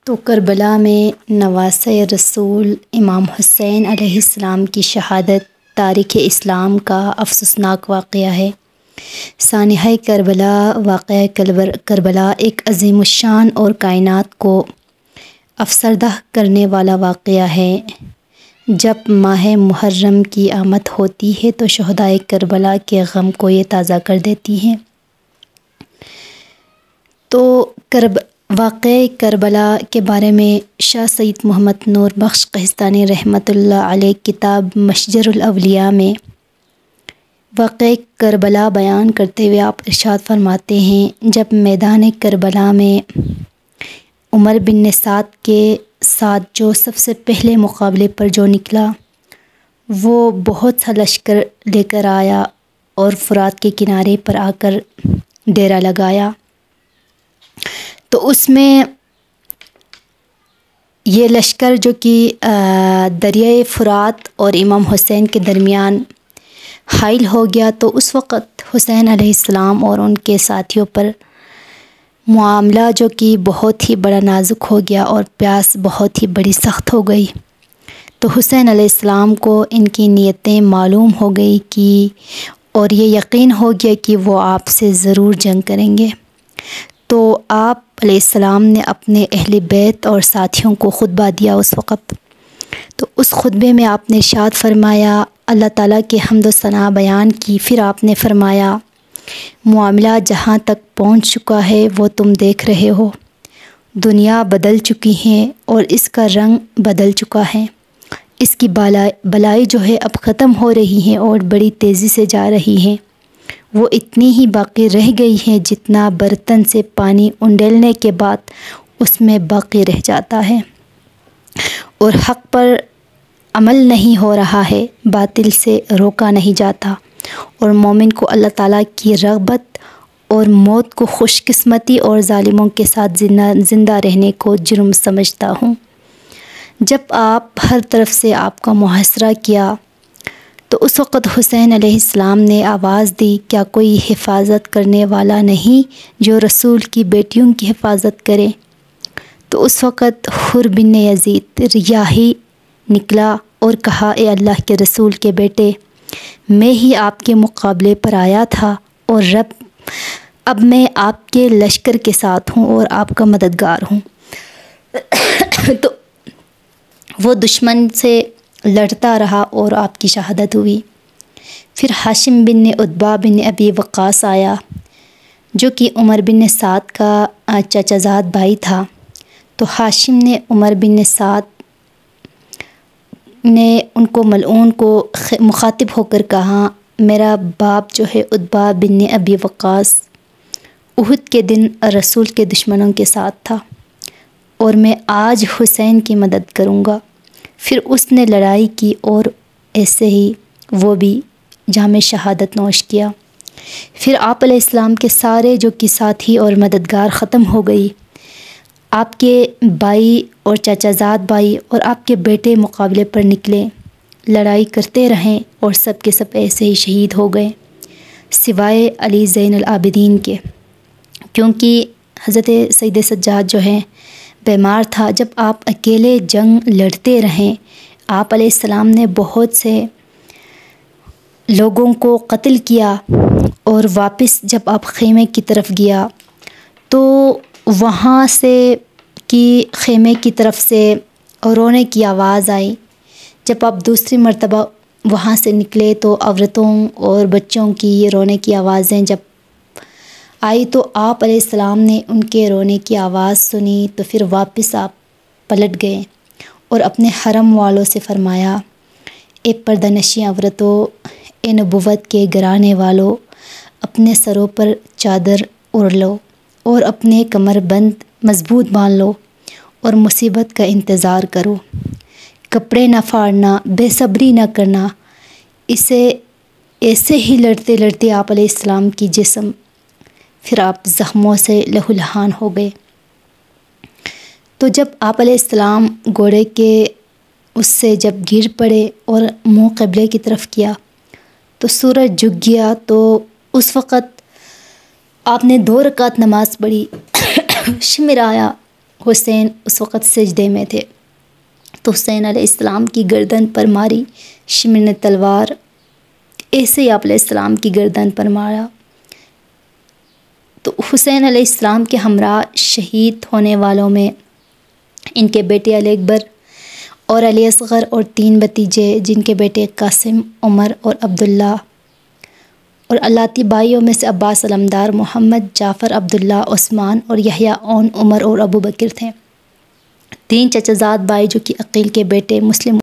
تو کربلا میں نواسۂ رسول امام حسین علیہ السلام کی شہادت تاریخ اسلام کا افسوسناک واقعہ ہے۔ سانحہ کربلا واقعہ کربلا ایک عظیم الشان اور کائنات کو افسردہ کرنے والا واقعہ ہے۔ جب ماہ محرم کی آمد ہوتی ہے تو شہدائے کربلا کے غم کو یہ تازہ کر دیتی ہیں۔ تو واقعہ کربلا کے بارے میں شاہ سید محمد نور بخش قہستانی رحمۃ اللہ علیہ کتاب مشجر الاولیاء میں واقعہ کربلا بیان کرتے ہوئے آپ ارشاد فرماتے ہیں، جب میدان کربلا میں عمر بن سعد کے ساتھ جو سب سے پہلے مقابلے پر جو نکلا وہ بہت سا لشکر لے کر آیا اور فرات کے کنارے پر آ کر ڈیرا لگایا، تو اس میں یہ لشکر جو کہ دریائے فرات اور امام حسین کے درمیان حائل ہو گیا، تو اس وقت حسین علیہ السلام اور ان کے ساتھیوں پر معاملہ جو کہ بہت ہی بڑا نازک ہو گیا اور پیاس بہت ہی بڑی سخت ہو گئی۔ تو حسین علیہ السلام کو ان کی نیتیں معلوم ہو گئی اور یہ یقین ہو گیا کہ وہ آپ سے ضرور جنگ کریں گے۔ تو آپ علیہ السلام نے اپنے اہل بیت اور ساتھیوں کو خطبہ دیا اس وقت۔ تو اس خطبے میں آپ نے ارشاد فرمایا، اللہ تعالیٰ کے حمد و ثنا بیان کی، پھر آپ نے فرمایا معاملہ جہاں تک پہنچ چکا ہے وہ تم دیکھ رہے ہو، دنیا بدل چکی ہے اور اس کا رنگ بدل چکا ہے، اس کی بلائی جو ہے اب ختم ہو رہی ہے اور بڑی تیزی سے جا رہی ہے، وہ اتنی ہی باقی رہ گئی ہے جتنا برتن سے پانی انڈیلنے کے بعد اس میں باقی رہ جاتا ہے، اور حق پر عمل نہیں ہو رہا ہے، باطل سے روکا نہیں جاتا، اور مومن کو اللہ تعالیٰ کی رغبت اور موت کو خوش قسمتی اور ظالموں کے ساتھ زندہ رہنے کو جرم سمجھتا ہوں۔ جب آپ ہر طرف سے آپ کا محاصرہ کیا تو اس وقت حسین علیہ السلام نے آواز دی، کیا کوئی حفاظت کرنے والا نہیں جو رسول کی بیٹیوں کی حفاظت کرے؟ تو اس وقت حر بن یزید ریاحی نکلا اور کہا، اے اللہ کے رسول کے بیٹے، میں ہی آپ کے مقابلے پر آیا تھا اور اب میں آپ کے لشکر کے ساتھ ہوں اور آپ کا مددگار ہوں۔ تو وہ دشمن سے لڑتا رہا اور آپ کی شہادت ہوئی۔ پھر ہاشم بن عتبہ بن ابی وقاص آیا جو کہ عمر بن سعد کا چچا زاد بھائی تھا۔ تو ہاشم نے عمر بن سعد نے ان کو ملعون کو مخاطب ہو کر کہا، میرا باپ جو ہے عتبہ بن ابی وقاص احد کے دن رسول کے دشمنوں کے ساتھ تھا اور میں آج حسین کی مدد کروں گا۔ پھر اس نے لڑائی کی اور ایسے ہی وہ بھی جام شہادت نوش کیا۔ پھر آپ علیہ السلام کے سارے جو کہ ساتھی اور مددگار ختم ہو گئی، آپ کے بھائی اور چچا زاد بھائی اور آپ کے بیٹے مقابلے پر نکلے، لڑائی کرتے رہیں اور سب کے سب ایسے ہی شہید ہو گئے سوائے علی زین العابدین کے، کیونکہ حضرت سید سجاد جو ہے بیمار تھا۔ جب آپ اکیلے جنگ لڑتے رہیں، آپ علیہ السلام نے بہت سے لوگوں کو قتل کیا، اور واپس جب آپ خیمے کی طرف گیا تو وہاں سے خیمے کی طرف سے رونے کی آواز آئی۔ جب آپ دوسری مرتبہ وہاں سے نکلے تو عورتوں اور بچوں کی یہ رونے کی آوازیں جب آئی تو آپ علیہ السلام نے ان کے رونے کی آواز سنی، تو پھر واپس آپ پلٹ گئے اور اپنے حرم والوں سے فرمایا، اے پردہ نشیں عورتوں، اے نبوت کے گھرانے والوں، اپنے سروں پر چادر اوڑھ لو اور اپنے کمر بند مضبوط باندھ لو اور مصیبت کا انتظار کرو، کپڑے نہ پھاڑنا، بے صبری نہ کرنا۔ ایسے ہی لڑتے لڑتے آپ علیہ السلام کی جسم پھر آپ زخموں سے لہو لہان ہو گئے۔ تو جب آپ علیہ السلام گھوڑے کے اس سے جب گر پڑے اور منہ قبلے کی طرف کیا تو سورج جھک گیا، تو اس وقت آپ نے 2 رکعت نماز پڑھی، شمر آیا حسین اس وقت سجدے میں تھے، تو حسین علیہ السلام کی گردن پر ماری شمر تلوار، ایسے ہی آپ علیہ السلام کی گردن پر مارا۔ تو حسین علیہ السلام کے ہمراہ شہید ہونے والوں میں ان کے بیٹے علی اکبر اور علی اصغر اور 3 بھتیجے جن کے بیٹے قاسم، عمر اور عبداللہ، اور اللہ بھائیوں میں سے عباس علمدار، محمد، جعفر، عبداللہ، عثمان اور یحییٰ اون، عمر اور ابو بکر تھے۔ 3 چچا زاد بھائی جو کہ عقیل کے بیٹے مسلم